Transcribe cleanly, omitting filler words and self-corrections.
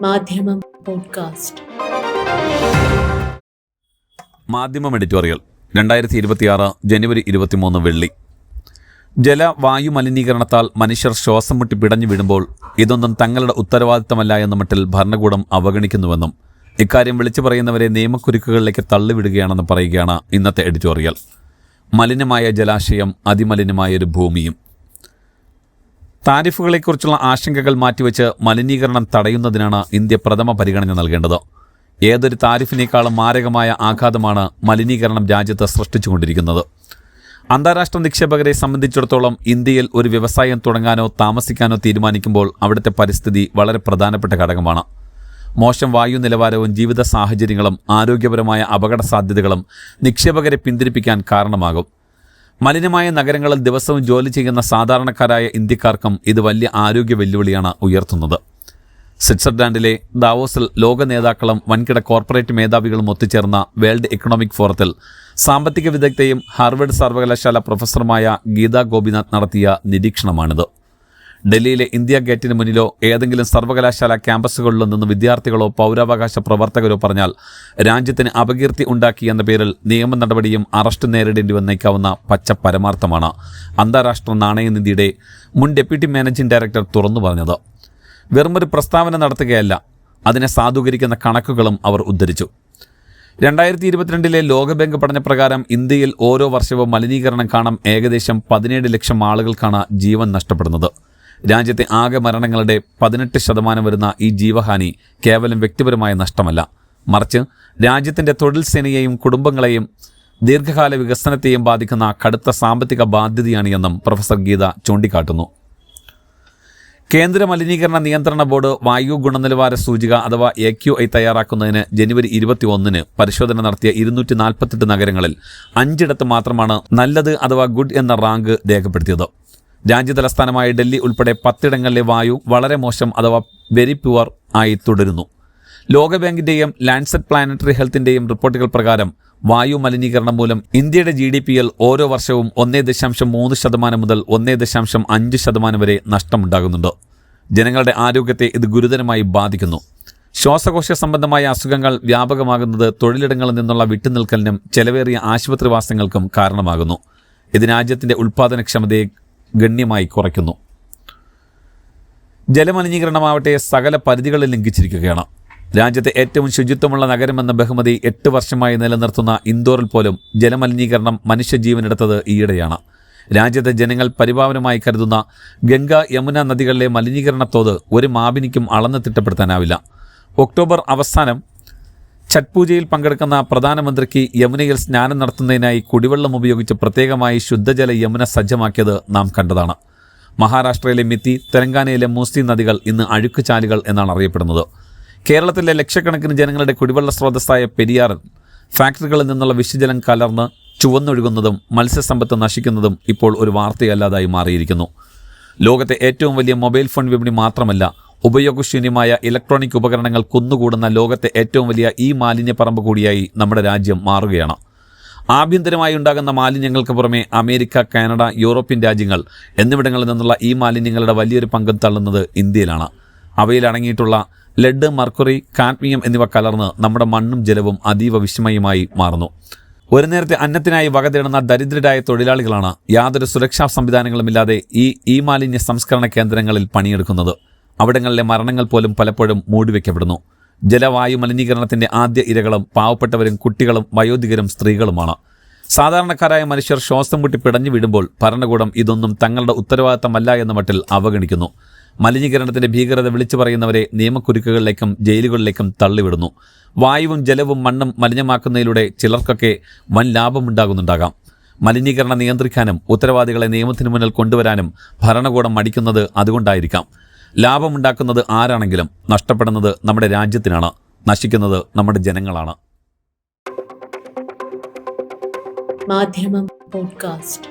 മാധ്യമം പോഡ്കാസ്റ്റ്. മാധ്യമം എഡിറ്റോറിയൽ 2026 ജനുവരി 23 വെള്ളി. ജലവായു മലിനീകരണത്താൽ മനുഷ്യർ ശ്വാസം മുട്ടി പിടഞ്ഞു വീഴുമ്പോൾ ഇതൊന്നും തങ്ങളുടെ ഉത്തരവാദിത്തമല്ല എന്ന മട്ടിൽ ഭരണകൂടം അവഗണിക്കുന്നുവെന്നും ഇക്കാര്യം വിളിച്ചു പറയുന്നവരെ നിയമക്കുരുക്കുകളിലേക്ക് തള്ളിവിടുകയാണെന്ന് പറയുകയാണ് ഇന്നത്തെ എഡിറ്റോറിയൽ. മലിനമായ ജലാശയം, അതിമലിനമായൊരു ഭൂമിയും. താരിഫുകളെക്കുറിച്ചുള്ള ആശങ്കകൾ മാറ്റിവെച്ച് മലിനീകരണം തടയുന്നതിനാണ് ഇന്ത്യ പ്രഥമ പരിഗണന നൽകേണ്ടത്. ഏതൊരു താരിഫിനേക്കാളും മാരകമായ ആഘാതമാണ് മലിനീകരണം രാജ്യത്ത് സൃഷ്ടിച്ചുകൊണ്ടിരിക്കുന്നത്. അന്താരാഷ്ട്ര നിക്ഷേപകരെ സംബന്ധിച്ചിടത്തോളം ഇന്ത്യയിൽ ഒരു വ്യവസായം തുടങ്ങാനോ താമസിക്കാനോ തീരുമാനിക്കുമ്പോൾ അവിടുത്തെ പരിസ്ഥിതി വളരെ പ്രധാനപ്പെട്ട ഘടകമാണ്. മോശം വായു നിലവാരവും ജീവിത സാഹചര്യങ്ങളും ആരോഗ്യപരമായ അപകട സാധ്യതകളും നിക്ഷേപകരെ പിന്തിരിപ്പിക്കാൻ കാരണമാകും. മലിനമായ നഗരങ്ങളിൽ ദിവസവും ജോലി ചെയ്യുന്ന സാധാരണക്കാരായ ഇന്ത്യക്കാർക്കും ഇത് വലിയ ആരോഗ്യ വെല്ലുവിളിയാണ് ഉയർത്തുന്നത്. സ്വിറ്റ്സർലാൻഡിലെ ദാവോസിൽ ലോക നേതാക്കളും വൻകിട കോർപ്പറേറ്റ് മേധാവികളും ഒത്തുചേർന്ന വേൾഡ് എക്കണോമിക് ഫോറത്തിൽ സാമ്പത്തിക വിദഗ്ധയും ഹാർവർഡ് സർവകലാശാല പ്രൊഫസറുമായ ഗീതാ ഗോപിനാഥ് നടത്തിയ നിരീക്ഷണമാണിത്. ഡൽഹിയിലെ ഇന്ത്യ ഗേറ്റിന് മുന്നിലോ ഏതെങ്കിലും സർവകലാശാല ക്യാമ്പസുകളിലോ നിന്ന് വിദ്യാർത്ഥികളോ പൗരാവകാശ പ്രവർത്തകരോ പറഞ്ഞാൽ രാജ്യത്തിന് അപകീർത്തി ഉണ്ടാക്കി എന്ന പേരിൽ നിയമ നടപടിയും അറസ്റ്റ് നേരിടേണ്ടി വന്നേക്കാവുന്ന പച്ച പരമാർത്ഥമാണ് അന്താരാഷ്ട്ര നാണയനിധിയുടെ മുൻ ഡെപ്യൂട്ടി മാനേജിംഗ് ഡയറക്ടർ തുറന്നു പറഞ്ഞത്. വെറുമൊരു പ്രസ്താവന നടത്തുകയല്ല, അതിനെ സാധൂകരിക്കുന്ന കണക്കുകളും അവർ ഉദ്ധരിച്ചു. 2022 ലോകബാങ്ക് പഠനപ്രകാരം ഇന്ത്യയിൽ ഓരോ വർഷവും മലിനീകരണം കാരണം ഏകദേശം 17 ലക്ഷം ആളുകൾക്കാണ് ജീവൻ നഷ്ടപ്പെടുന്നത്. രാജ്യത്തെ ആകെ മരണങ്ങളുടെ 18% വരുന്ന ഈ ജീവഹാനി കേവലം വ്യക്തിപരമായ നഷ്ടമല്ല, മറിച്ച് രാജ്യത്തിൻ്റെ തൊഴിൽ സേനയെയും കുടുംബങ്ങളെയും ദീർഘകാല വികസനത്തെയും ബാധിക്കുന്ന കടുത്ത സാമ്പത്തിക ബാധ്യതയാണ് എന്നും പ്രൊഫസർ ഗീത ചൂണ്ടിക്കാട്ടുന്നു. കേന്ദ്ര മലിനീകരണ നിയന്ത്രണ ബോർഡ് വായു ഗുണനിലവാര സൂചിക അഥവാ AQI തയ്യാറാക്കുന്നതിന് ജനുവരി 21 പരിശോധന നടത്തിയ 248 നഗരങ്ങളിൽ 5 മാത്രമാണ് നല്ലത് അഥവാ ഗുഡ് എന്ന റാങ്ക് രേഖപ്പെടുത്തിയത്. രാജ്യതലസ്ഥാനമായ ഡൽഹി ഉൾപ്പെടെ 10 വായു വളരെ മോശം അഥവാ വെരി പുവർ ആയി തുടരുന്നു. ലോകബാങ്കിന്റെയും ലാൻഡ്സെറ്റ് പ്ലാനറ്ററി ഹെൽത്തിന്റെയും റിപ്പോർട്ടുകൾ പ്രകാരം വായു മലിനീകരണം മൂലം ഇന്ത്യയുടെ GDPയിൽ ഓരോ വർഷവും 1.3% മുതൽ 1.5% വരെ നഷ്ടമുണ്ടാകുന്നുണ്ട്. ജനങ്ങളുടെ ആരോഗ്യത്തെ ഇത് ഗുരുതരമായി ബാധിക്കുന്നു. ശ്വാസകോശ സംബന്ധമായ അസുഖങ്ങൾ വ്യാപകമാകുന്നത് തൊഴിലിടങ്ങളിൽ നിന്നുള്ള വിട്ടുനിൽക്കലിനും ചെലവേറിയ ആശുപത്രിവാസങ്ങൾക്കും കാരണമാകുന്നു. ഇത് രാജ്യത്തിന്റെ ഉൽപ്പാദനക്ഷമതയെ ഗണ്യമായി കുറയ്ക്കുന്നു. ജലമലിനീകരണമാവട്ടെ സകല പരിധികളിൽ ലംഘിച്ചിരിക്കുകയാണ്. രാജ്യത്തെ ഏറ്റവും ശുചിത്വമുള്ള നഗരമെന്ന ബഹുമതി 8 വർഷമായി നിലനിർത്തുന്ന ഇൻഡോറിൽ പോലും ജലമലിനീകരണം മനുഷ്യജീവനെടുത്തത് ഈയിടെയാണ്. രാജ്യത്തെ ജനങ്ങൾ പരിപാവനമായി കരുതുന്ന ഗംഗ, യമുന നദികളിലെ മലിനീകരണത്തോത് ഒരു മാപിനിക്കും അളന്ന് തിട്ടപ്പെടുത്താനാവില്ല. ഒക്ടോബർ അവസാനം ഛഠ് പൂജയിൽ പങ്കെടുക്കുന്ന പ്രധാനമന്ത്രിക്ക് യമുനയിൽ സ്നാനം നടത്തുന്നതിനായി കുടിവെള്ളം ഉപയോഗിച്ച് പ്രത്യേകമായി ശുദ്ധജല യമുന സജ്ജമാക്കിയത് നാം കണ്ടതാണ്. മഹാരാഷ്ട്രയിലെ മിത്തി, തെലങ്കാനയിലെ മൂസി നദികൾ ഇന്ന് അഴുക്കുചാലുകൾ എന്നാണ് അറിയപ്പെടുന്നത്. കേരളത്തിലെ ലക്ഷക്കണക്കിന് ജനങ്ങളുടെ കുടിവെള്ള സ്രോതസ്സായ പെരിയാർ ഫാക്ടറികളിൽ നിന്നുള്ള വിഷജലം കലർന്ന് ചുവന്നൊഴുകുന്നതും മത്സ്യസമ്പത്ത് നശിക്കുന്നതും ഇപ്പോൾ ഒരു വാർത്തയല്ലാതായി മാറിയിരിക്കുന്നു. ലോകത്തെ ഏറ്റവും വലിയ മൊബൈൽ ഫോൺ വിപണി മാത്രമല്ല, ഉപയോഗശൂന്യമായ ഇലക്ട്രോണിക് ഉപകരണങ്ങൾ കുന്നുകൂടുന്ന ലോകത്തെ ഏറ്റവും വലിയ ഈ മാലിന്യപ്പറമ്പ് കൂടിയായി നമ്മുടെ രാജ്യം മാറുകയാണ്. ആഭ്യന്തരമായി ഉണ്ടാകുന്ന മാലിന്യങ്ങൾക്ക് പുറമെ അമേരിക്ക, കാനഡ, യൂറോപ്യൻ രാജ്യങ്ങൾ എന്നിവിടങ്ങളിൽ നിന്നുള്ള ഈ മാലിന്യങ്ങളുടെ വലിയൊരു പങ്കും തള്ളുന്നത് ഇന്ത്യയിലാണ്. അവയിൽ അടങ്ങിയിട്ടുള്ള ലെഡ്, മർക്കുറി, കാഡ്മിയം എന്നിവ കലർന്ന് നമ്മുടെ മണ്ണും ജലവും അതീവ വിഷമയമായി മാറുന്നു. ഒരു നേരത്തെ അന്നത്തിനായി വക തേടുന്ന ദരിദ്രരായ തൊഴിലാളികളാണ് യാതൊരു സുരക്ഷാ സംവിധാനങ്ങളുമില്ലാതെ ഈ മാലിന്യ സംസ്കരണ കേന്ദ്രങ്ങളിൽ പണിയെടുക്കുന്നത്. അവിടങ്ങളിലെ മരണങ്ങൾ പോലും പലപ്പോഴും മൂടിവെക്കപ്പെടുന്നു. ജലവായു മലിനീകരണത്തിന്റെ ആദ്യ ഇരകളും പാവപ്പെട്ടവരും കുട്ടികളും വയോധികരും സ്ത്രീകളുമാണ്. സാധാരണക്കാരായ മനുഷ്യർ ശ്വാസം മുട്ടി പിടഞ്ഞു വീഴുമ്പോൾ ഭരണകൂടം ഇതൊന്നും തങ്ങളുടെ ഉത്തരവാദിത്തമല്ല എന്ന മട്ടിൽ അവഗണിക്കുന്നു. മലിനീകരണത്തിന്റെ ഭീകരത വിളിച്ചു പറയുന്നവരെ നിയമക്കുരുക്കുകളിലേക്കും ജയിലുകളിലേക്കും തള്ളിവിടുന്നു. വായുവും ജലവും മണ്ണും മലിനമാക്കുന്നതിലൂടെ ചിലർക്കൊക്കെ വൻ ലാഭമുണ്ടാകുന്നുണ്ടാകാം. മലിനീകരണം നിയന്ത്രിക്കാനും ഉത്തരവാദികളെ നിയമത്തിന് മുന്നിൽ കൊണ്ടുവരാനും ഭരണകൂടം മടിക്കുന്നത് അതുകൊണ്ടായിരിക്കാം. ലാഭമുണ്ടാക്കുന്നത് ആരാണെങ്കിലും നഷ്ടപ്പെടുന്നത് നമ്മുടെ രാജ്യത്തിനാണ്, നശിക്കുന്നത് നമ്മുടെ ജനങ്ങളാണ്. മാധ്യമം പോഡ്കാസ്റ്റ്.